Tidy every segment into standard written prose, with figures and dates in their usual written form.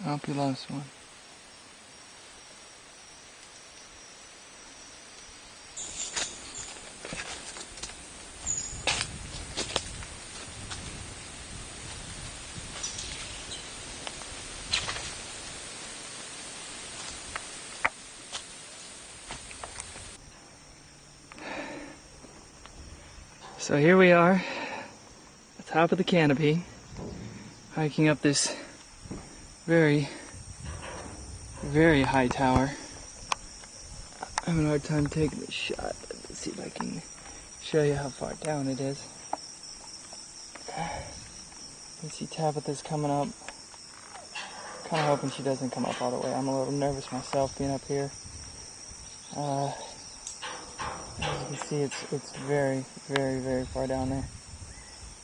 I hope you lost one. So here we are, at the top of the canopy, hiking up this very, very high tower. I'm having a hard time taking this shot, but let's see if I can show you how far down it is. You see Tabitha's coming up. Kind of hoping she doesn't come up all the way. I'm a little nervous myself being up here. As you can see, it's very, very, very far down there.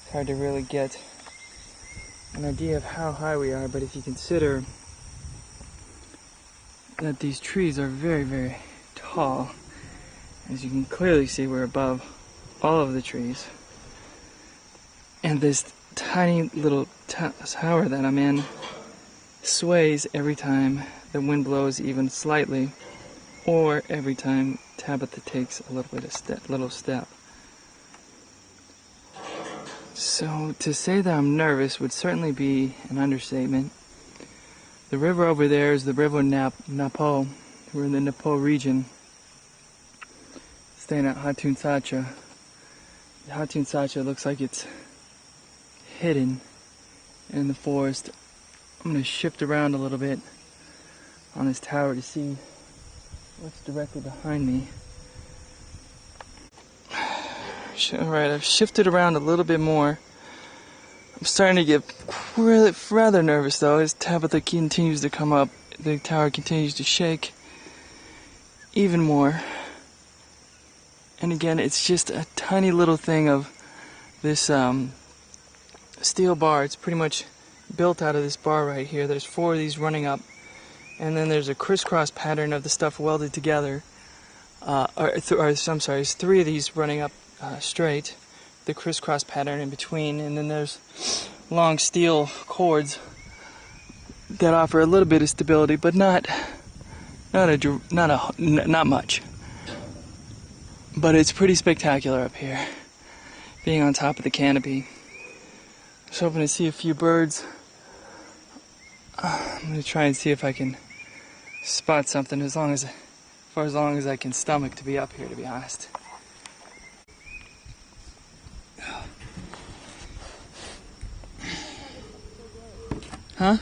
It's hard to really get an idea of how high we are, but if you consider that these trees are very, very tall, as you can clearly see, we're above all of the trees. And this tiny little tower that I'm in sways every time the wind blows even slightly, or every time Tabitha takes a little step. So to say that I'm nervous would certainly be an understatement. The river over there is the river Napo. We're in the Napo region, staying at Hatun Sacha. Hatun Sacha looks like it's hidden in the forest. I'm going to shift around a little bit on this tower to see what's directly behind me. Alright, I've shifted around a little bit more. I'm starting to get rather nervous though as Tabitha continues to come up. The tower continues to shake even more. And again, it's just a tiny little thing of this steel bar. It's pretty much built out of this bar right here. There's 4 of these running up, and then there's a crisscross pattern of the stuff welded together. I'm sorry, there's 3 of these running up straight, the crisscross pattern in between, and then there's long steel cords that offer a little bit of stability, but not much. But it's pretty spectacular up here, being on top of the canopy. I was hoping to see a few birds. I'm going to try and see if I can spot something for as long as I can stomach to be up here, to be honest. Huh?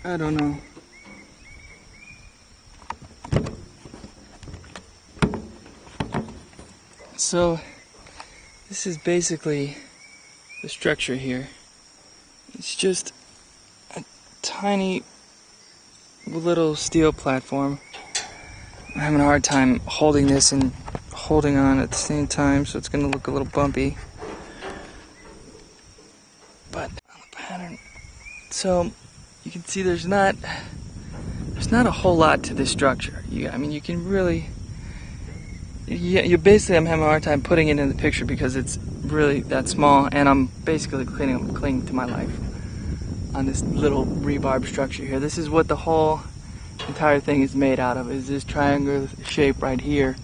I don't know. So, this is basically the structure here. It's just a tiny little steel platform. I'm having a hard time holding this and holding on at the same time, so it's going to look a little bumpy. But on the pattern, so you can see there's not a whole lot to this structure. I mean, you can really, you basically, I'm having a hard time putting it in the picture because it's really that small, and I'm basically clinging to my life on this little rebarb structure here. This is what the whole entire thing is made out of, is this triangular shape right here.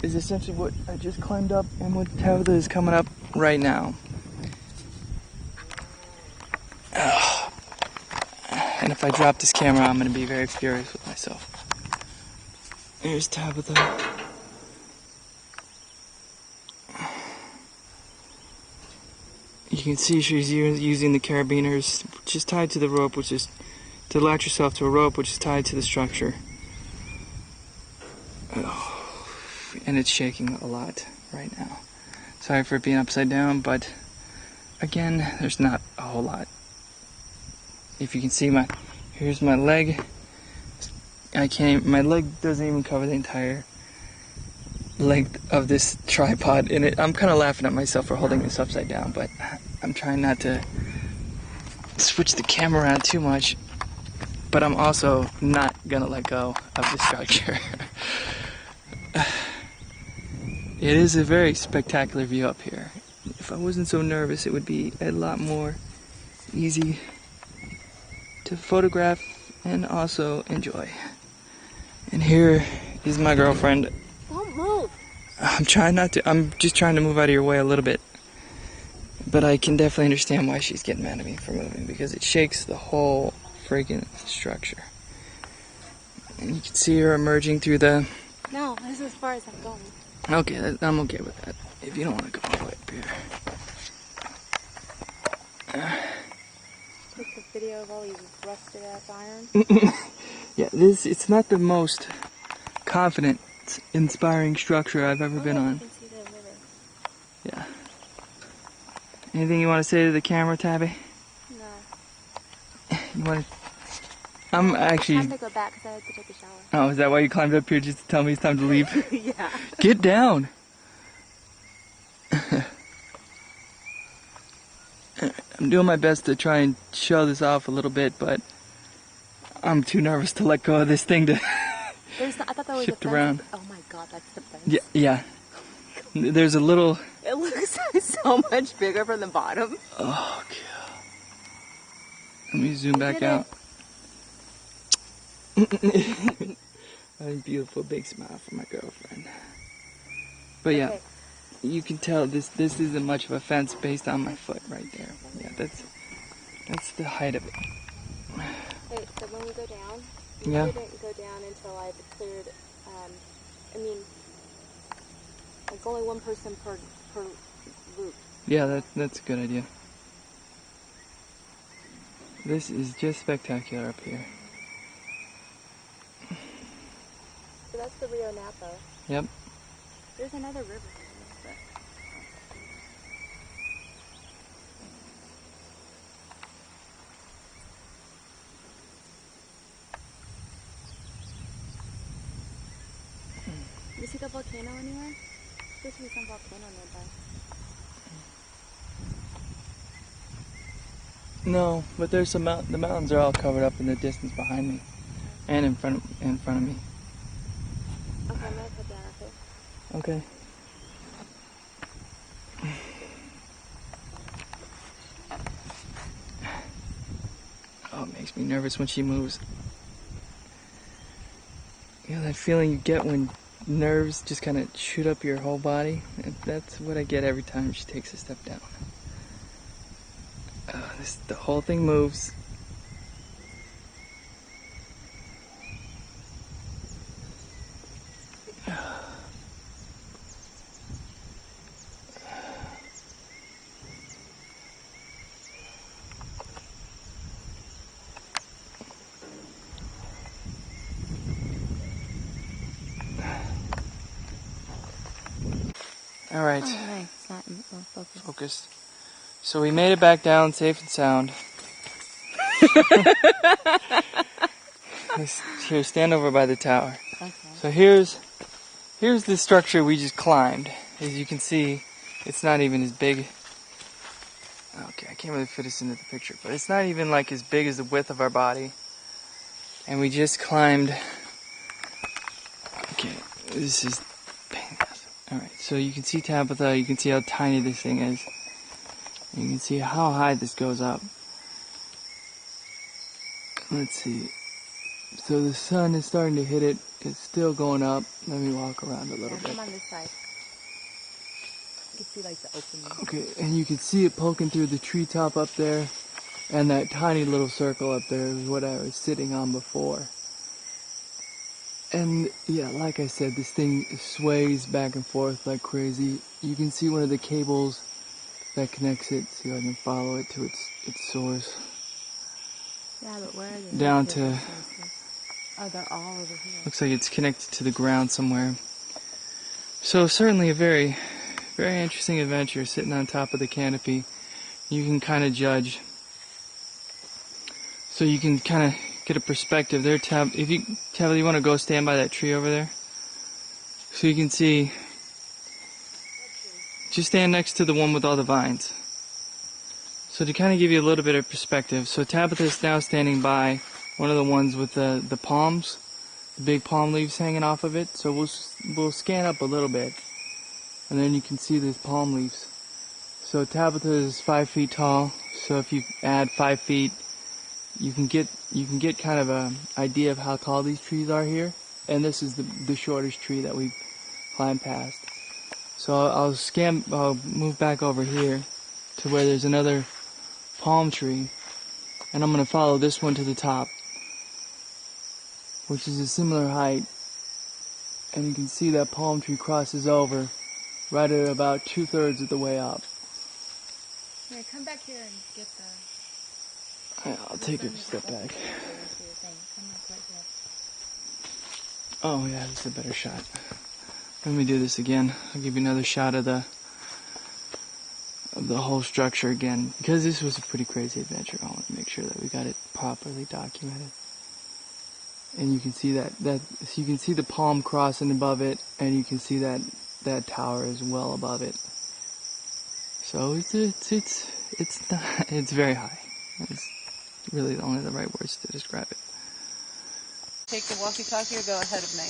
Is essentially what I just climbed up and what Tabitha is coming up right now. And if I drop this camera, I'm going to be very furious with myself. Here's Tabitha. You can see she's using the carabiners, which is tied to the rope, which is to latch yourself to a rope, which is tied to the structure. Oh, and it's shaking a lot right now. Sorry for it being upside down, but again, there's not a whole lot. If you can see here's my leg. My leg doesn't even cover the entire length of this tripod, and I'm kind of laughing at myself for holding this upside down, but I'm trying not to switch the camera around too much, but I'm also not gonna let go of the structure. It is a very spectacular view up here. If I wasn't so nervous, it would be a lot more easy to photograph and also enjoy. And here is my girlfriend. Don't move. I'm trying not to. I'm just trying to move out of your way a little bit. But I can definitely understand why she's getting mad at me for moving, because it shakes the whole freaking structure. And you can see her emerging through the... No, this is as far as I'm going. Okay, I'm okay with that. If you don't want to go all the way up here. Take a video of all these rusted ass iron. Yeah, it's not the most confident, inspiring structure I've ever been on. You can see the river. Yeah. Anything you want to say to the camera, Tabby? No. You want to... I'm actually... It's time to go back because I have to take a shower. Oh, is that why you climbed up here, just to tell me it's time to leave? Yeah. Get down! I'm doing my best to try and show this off a little bit, but I'm too nervous to let go of this thing to I thought that was shift a fence. around. Oh my god, that's the fence. Yeah, yeah. There's a little... It looks so much bigger from the bottom. Oh, God. Let me zoom back out. A beautiful big smile for my girlfriend. But yeah, Okay. you can tell this isn't much of a fence based on my foot right there. Yeah, that's the height of it. Hey, so when we go down, Yeah. we didn't go down until I've cleared, like only one person per loop. Yeah, that's a good idea. This is just spectacular up here. So that's the Rio Napo. Yep. There's another river. But... You see the volcano anywhere? There's supposed to be some volcano nearby. No, but there's some the mountains are all covered up in the distance behind me, and in front of me. Okay, I'm gonna cut down, okay? Okay. Oh, it makes me nervous when she moves. You know that feeling you get when nerves just kind of shoot up your whole body? That's what I get every time she takes a step down. The whole thing moves. All right. Oh, nice. It's not focus. Focus. So we made it back down safe and sound. Here, stand over by the tower. Okay. So here's the structure we just climbed. As you can see, it's not even as big. Okay, I can't really fit this into the picture, but it's not even like as big as the width of our body. And we just climbed. Okay, this is pain. Alright, so you can see Tabitha, you can see how tiny this thing is. You can see how high this goes up. Let's see. So the sun is starting to hit it. It's still going up. Let me walk around a little bit. Come on this side. You can see like the opening. Okay, and you can see it poking through the treetop up there. And that tiny little circle up there is what I was sitting on before. And yeah, like I said, this thing sways back and forth like crazy. You can see one of the cables that connects it. See if I can follow it to its source. Yeah, but where are they? Down to... Oh, they're all over here. Looks like it's connected to the ground somewhere. So certainly a very, very interesting adventure sitting on top of the canopy. You can kind of judge. So you can kind of get a perspective there. Tab, you want to go stand by that tree over there? So you can see. Just stand next to the one with all the vines. So to kind of give you a little bit of perspective. So Tabitha is now standing by one of the ones with the palms, the big palm leaves hanging off of it. So we'll scan up a little bit, and then you can see these palm leaves. So Tabitha is 5 feet tall. So if you add 5 feet, you can get kind of an idea of how tall these trees are here. And this is the shortest tree that we climbed past. So I'll move back over here to where there's another palm tree, and I'm gonna follow this one to the top, which is a similar height. And you can see that palm tree crosses over right at about 2/3 of the way up. Yeah, come back here and get the... I'll take a step back. Come up right here. Oh yeah, this is a better shot. Let me do this again. I'll give you another shot of the whole structure again, because this was a pretty crazy adventure. I want to make sure that we got it properly documented. And you can see so you can see the palm crossing above it, and you can see that tower is well above it. So it's very high. It's really only the right words to describe it. Take the walkie-talkie or go ahead of me?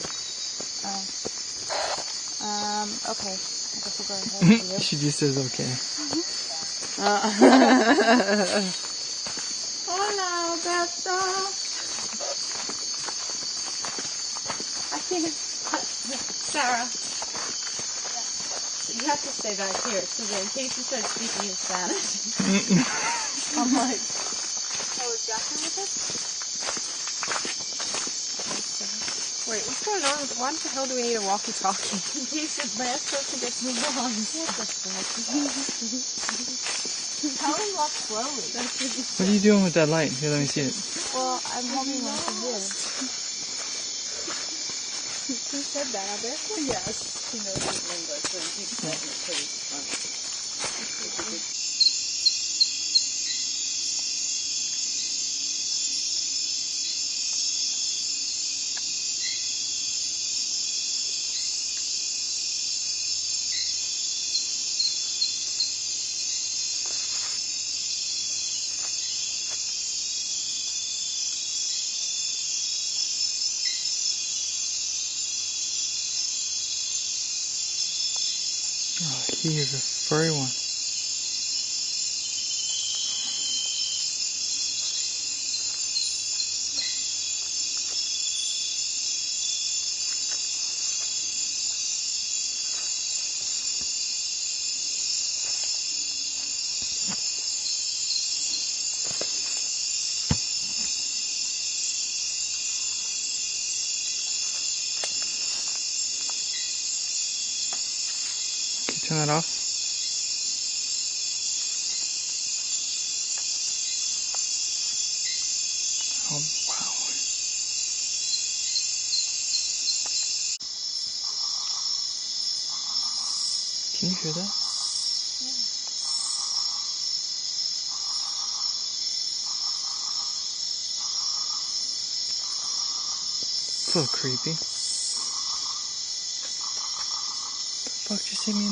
Okay. I guess we'll go ahead of you. She just says okay. Hola, Beto. I think Sarah, you have to stay back here so that in case you start speaking in Spanish. I'm like, oh, is Jackson with us? Wait, what's going on? Why the hell do we need a walkie-talkie? In case the last person gets the wrong. Tell him walk slowly. What are you doing with that light? Here, let me see it. Well, I'm holding one for here. Who said that, Alberto? Yes. He knows his English, so he keeps saying it pretty funny. Oh, he is a furry one. Can you turn that off? Oh, wow. Can you hear that? It's a little creepy. The fuck just hit me in